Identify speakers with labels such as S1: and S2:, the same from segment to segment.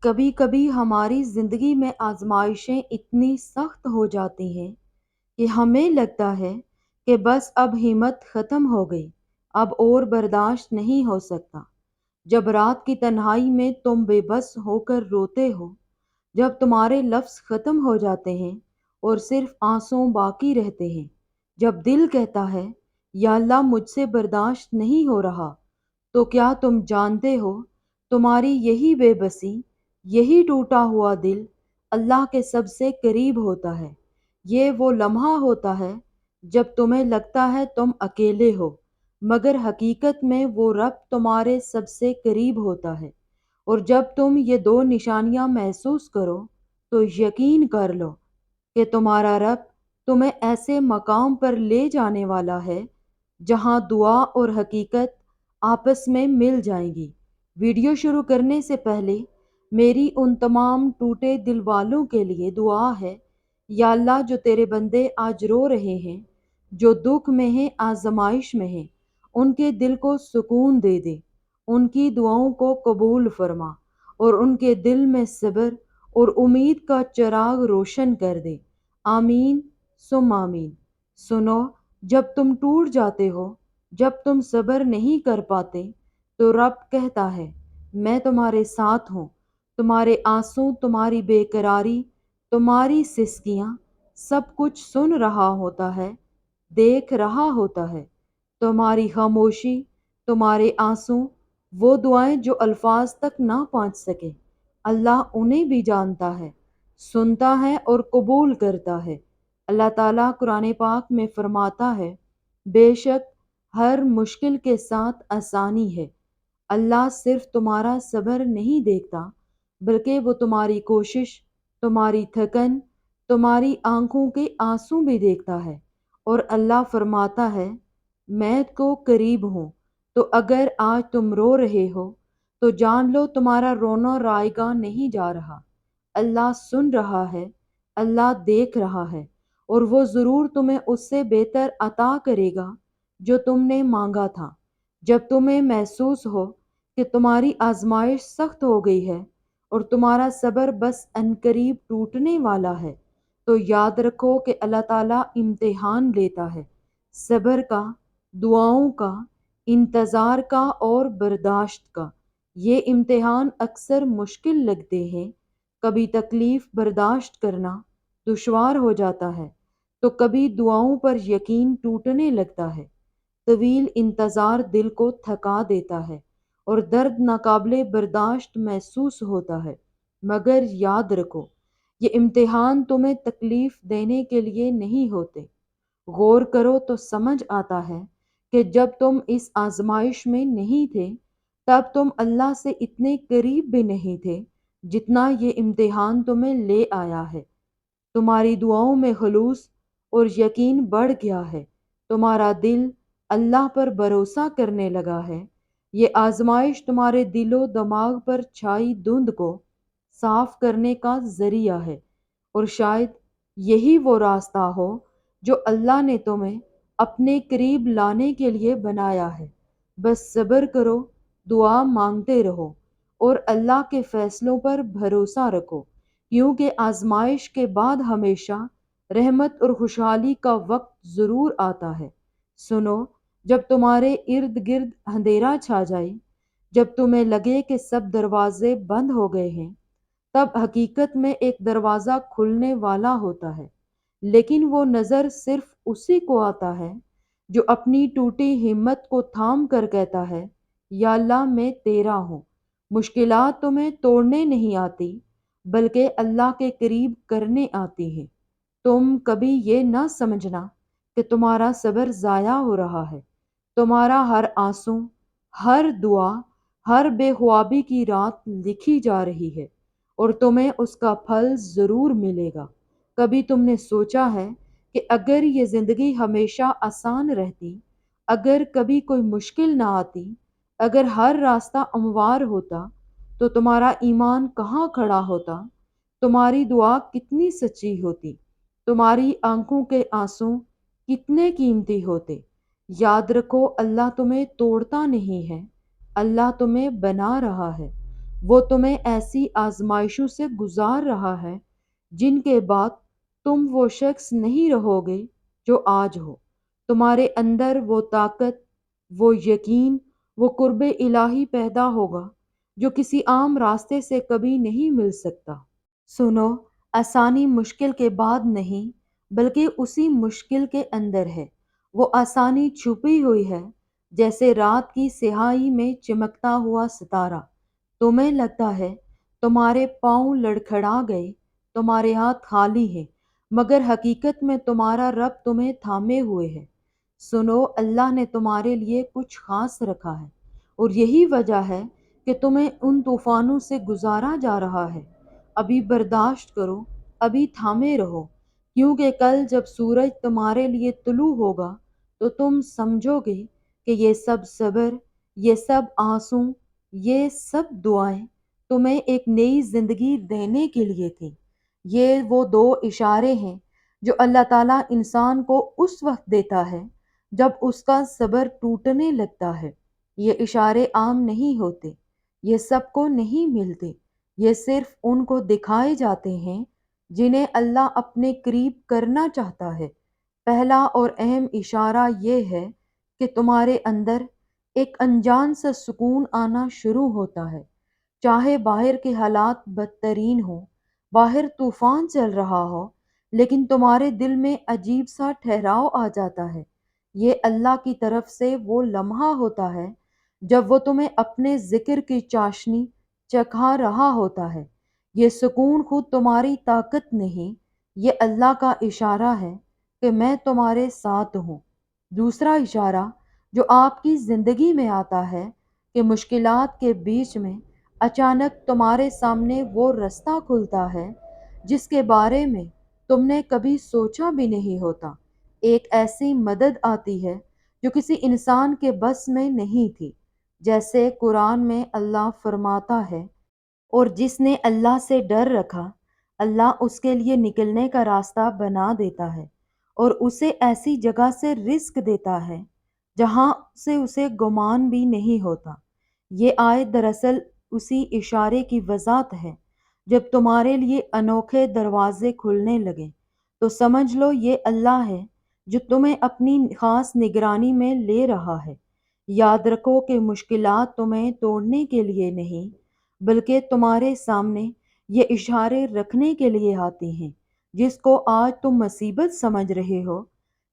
S1: کبھی کبھی ہماری زندگی میں آزمائشیں اتنی سخت ہو جاتی ہیں کہ ہمیں لگتا ہے کہ بس اب ہمت ختم ہو گئی، اب اور برداشت نہیں ہو سکتا۔ جب رات کی تنہائی میں تم بے بس ہو کر روتے ہو، جب تمہارے لفظ ختم ہو جاتے ہیں اور صرف آنسو باقی رہتے ہیں، جب دل کہتا ہے یا اللہ مجھ سے برداشت نہیں ہو رہا، تو کیا تم جانتے ہو تمہاری یہی بے بسی، یہی ٹوٹا ہوا دل اللہ کے سب سے قریب ہوتا ہے۔ یہ وہ لمحہ ہوتا ہے جب تمہیں لگتا ہے تم اکیلے ہو، مگر حقیقت میں وہ رب تمہارے سب سے قریب ہوتا ہے۔ اور جب تم یہ دو نشانیاں محسوس کرو تو یقین کر لو کہ تمہارا رب تمہیں ایسے مقام پر لے جانے والا ہے جہاں دعا اور حقیقت آپس میں مل جائیں گی۔ ویڈیو شروع کرنے سے پہلے میری ان تمام ٹوٹے دل والوں کے لیے دعا ہے، یا اللہ جو تیرے بندے آج رو رہے ہیں، جو دکھ میں ہیں، آزمائش میں ہیں، ان کے دل کو سکون دے دے، ان کی دعاؤں کو قبول فرما اور ان کے دل میں صبر اور امید کا چراغ روشن کر دے۔ آمین ثم آمین۔ سنو، جب تم ٹوٹ جاتے ہو، جب تم صبر نہیں کر پاتے، تو رب کہتا ہے میں تمہارے ساتھ ہوں۔ تمہارے آنسو، تمہاری بے قراری، تمہاری سسکیاں، سب کچھ سن رہا ہوتا ہے، دیکھ رہا ہوتا ہے۔ تمہاری خاموشی، تمہارے آنسو، وہ دعائیں جو الفاظ تک نہ پہنچ سکے، اللہ انہیں بھی جانتا ہے، سنتا ہے اور قبول کرتا ہے۔ اللہ تعالیٰ قرآن پاک میں فرماتا ہے، بے شک ہر مشکل کے ساتھ آسانی ہے۔ اللہ صرف تمہارا صبر نہیں دیکھتا، بلکہ وہ تمہاری کوشش، تمہاری تھکن، تمہاری آنکھوں کے آنسو بھی دیکھتا ہے۔ اور اللہ فرماتا ہے میں کو قریب ہوں، تو اگر آج تم رو رہے ہو تو جان لو تمہارا رونا رائے گاہ نہیں جا رہا۔ اللہ سن رہا ہے، اللہ دیکھ رہا ہے، اور وہ ضرور تمہیں اس سے بہتر عطا کرے گا جو تم نے مانگا تھا۔ جب تمہیں محسوس ہو کہ تمہاری آزمائش سخت ہو گئی ہے اور تمہارا صبر بس عنقریب ٹوٹنے والا ہے، تو یاد رکھو کہ اللہ تعالیٰ امتحان لیتا ہے، صبر کا، دعاؤں کا، انتظار کا اور برداشت کا۔ یہ امتحان اکثر مشکل لگتے ہیں، کبھی تکلیف برداشت کرنا دشوار ہو جاتا ہے، تو کبھی دعاؤں پر یقین ٹوٹنے لگتا ہے۔ طویل انتظار دل کو تھکا دیتا ہے اور درد ناقابل برداشت محسوس ہوتا ہے، مگر یاد رکھو یہ امتحان تمہیں تکلیف دینے کے لیے نہیں ہوتے۔ غور کرو تو سمجھ آتا ہے کہ جب تم اس آزمائش میں نہیں تھے، تب تم اللہ سے اتنے قریب بھی نہیں تھے جتنا یہ امتحان تمہیں لے آیا ہے۔ تمہاری دعاؤں میں خلوص اور یقین بڑھ گیا ہے، تمہارا دل اللہ پر بھروسہ کرنے لگا ہے۔ یہ آزمائش تمہارے دل و دماغ پر چھائی دھند کو صاف کرنے کا ذریعہ ہے، اور شاید یہی وہ راستہ ہو جو اللہ نے تمہیں اپنے قریب لانے کے لیے بنایا ہے۔ بس صبر کرو، دعا مانگتے رہو اور اللہ کے فیصلوں پر بھروسہ رکھو، کیونکہ آزمائش کے بعد ہمیشہ رحمت اور خوشحالی کا وقت ضرور آتا ہے۔ سنو، جب تمہارے ارد گرد اندھیرا چھا جائے، جب تمہیں لگے کہ سب دروازے بند ہو گئے ہیں، تب حقیقت میں ایک دروازہ کھلنے والا ہوتا ہے، لیکن وہ نظر صرف اسی کو آتا ہے جو اپنی ٹوٹی ہمت کو تھام کر کہتا ہے یا اللہ میں تیرا ہوں۔ مشکلات تمہیں توڑنے نہیں آتی، بلکہ اللہ کے قریب کرنے آتی ہیں۔ تم کبھی یہ نہ سمجھنا کہ تمہارا صبر ضائع ہو رہا ہے۔ تمہارا ہر آنسو، ہر دعا، ہر بے خوابی کی رات لکھی جا رہی ہے، اور تمہیں اس کا پھل ضرور ملے گا۔ کبھی تم نے سوچا ہے کہ اگر یہ زندگی ہمیشہ آسان رہتی، اگر کبھی کوئی مشکل نہ آتی، اگر ہر راستہ ہموار ہوتا، تو تمہارا ایمان کہاں کھڑا ہوتا؟ تمہاری دعا کتنی سچی ہوتی؟ تمہاری آنکھوں کے آنسو کتنے قیمتی ہوتے؟ یاد رکھو اللہ تمہیں توڑتا نہیں ہے، اللہ تمہیں بنا رہا ہے۔ وہ تمہیں ایسی آزمائشوں سے گزار رہا ہے جن کے بعد تم وہ شخص نہیں رہو گے جو آج ہو۔ تمہارے اندر وہ طاقت، وہ یقین، وہ قرب الہی پیدا ہوگا جو کسی عام راستے سے کبھی نہیں مل سکتا۔ سنو، آسانی مشکل کے بعد نہیں بلکہ اسی مشکل کے اندر ہے۔ وہ آسانی چھپی ہوئی ہے جیسے رات کی سیاہی میں چمکتا ہوا ستارہ۔ تمہیں لگتا ہے تمہارے پاؤں لڑکھڑا گئے، تمہارے ہاتھ خالی ہیں، مگر حقیقت میں تمہارا رب تمہیں تھامے ہوئے ہے۔ سنو، اللہ نے تمہارے لیے کچھ خاص رکھا ہے، اور یہی وجہ ہے کہ تمہیں ان طوفانوں سے گزارا جا رہا ہے۔ ابھی برداشت کرو، ابھی تھامے رہو، کیونکہ کل جب سورج تمہارے لیے طلوع ہوگا تو تم سمجھو گے کہ یہ سب صبر، یہ سب آنسو، یہ سب دعائیں تمہیں ایک نئی زندگی دینے کے لیے تھیں۔ یہ وہ دو اشارے ہیں جو اللہ تعالیٰ انسان کو اس وقت دیتا ہے جب اس کا صبر ٹوٹنے لگتا ہے۔ یہ اشارے عام نہیں ہوتے، یہ سب کو نہیں ملتے، یہ صرف ان کو دکھائے جاتے ہیں جنہیں اللہ اپنے قریب کرنا چاہتا ہے۔ پہلا اور اہم اشارہ یہ ہے کہ تمہارے اندر ایک انجان سا سکون آنا شروع ہوتا ہے۔ چاہے باہر کے حالات بدترین ہوں، باہر طوفان چل رہا ہو، لیکن تمہارے دل میں عجیب سا ٹھہراؤ آ جاتا ہے۔ یہ اللہ کی طرف سے وہ لمحہ ہوتا ہے جب وہ تمہیں اپنے ذکر کی چاشنی چکھا رہا ہوتا ہے۔ یہ سکون خود تمہاری طاقت نہیں، یہ اللہ کا اشارہ ہے کہ میں تمہارے ساتھ ہوں۔ دوسرا اشارہ جو آپ کی زندگی میں آتا ہے کہ مشکلات کے بیچ میں اچانک تمہارے سامنے وہ رستہ کھلتا ہے جس کے بارے میں تم نے کبھی سوچا بھی نہیں ہوتا۔ ایک ایسی مدد آتی ہے جو کسی انسان کے بس میں نہیں تھی، جیسے قرآن میں اللہ فرماتا ہے، اور جس نے اللہ سے ڈر رکھا، اللہ اس کے لیے نکلنے کا راستہ بنا دیتا ہے، اور اسے ایسی جگہ سے رزق دیتا ہے جہاں سے اسے گمان بھی نہیں ہوتا۔ یہ آیت دراصل اسی اشارے کی وضاحت ہے۔ جب تمہارے لیے انوکھے دروازے کھلنے لگے تو سمجھ لو یہ اللہ ہے جو تمہیں اپنی خاص نگرانی میں لے رہا ہے۔ یاد رکھو کہ مشکلات تمہیں توڑنے کے لیے نہیں بلکہ تمہارے سامنے یہ اشارے رکھنے کے لیے آتی ہیں۔ جس کو آج تم مصیبت سمجھ رہے ہو،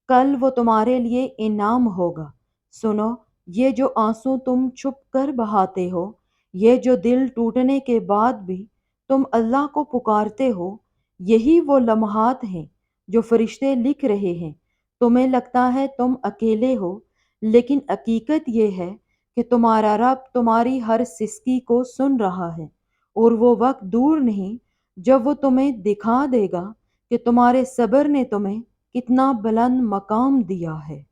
S1: کل وہ تمہارے لیے انعام ہوگا۔ سنو، یہ جو آنسو تم چھپ کر بہاتے ہو، یہ جو دل ٹوٹنے کے بعد بھی تم اللہ کو پکارتے ہو، یہی وہ لمحات ہیں جو فرشتے لکھ رہے ہیں۔ تمہیں لگتا ہے تم اکیلے ہو، لیکن حقیقت یہ ہے کہ تمہارا رب تمہاری ہر سسکی کو سن رہا ہے، اور وہ وقت دور نہیں جب وہ تمہیں دکھا دے گا کہ تمہارے صبر نے تمہیں کتنا بلند مقام دیا ہے۔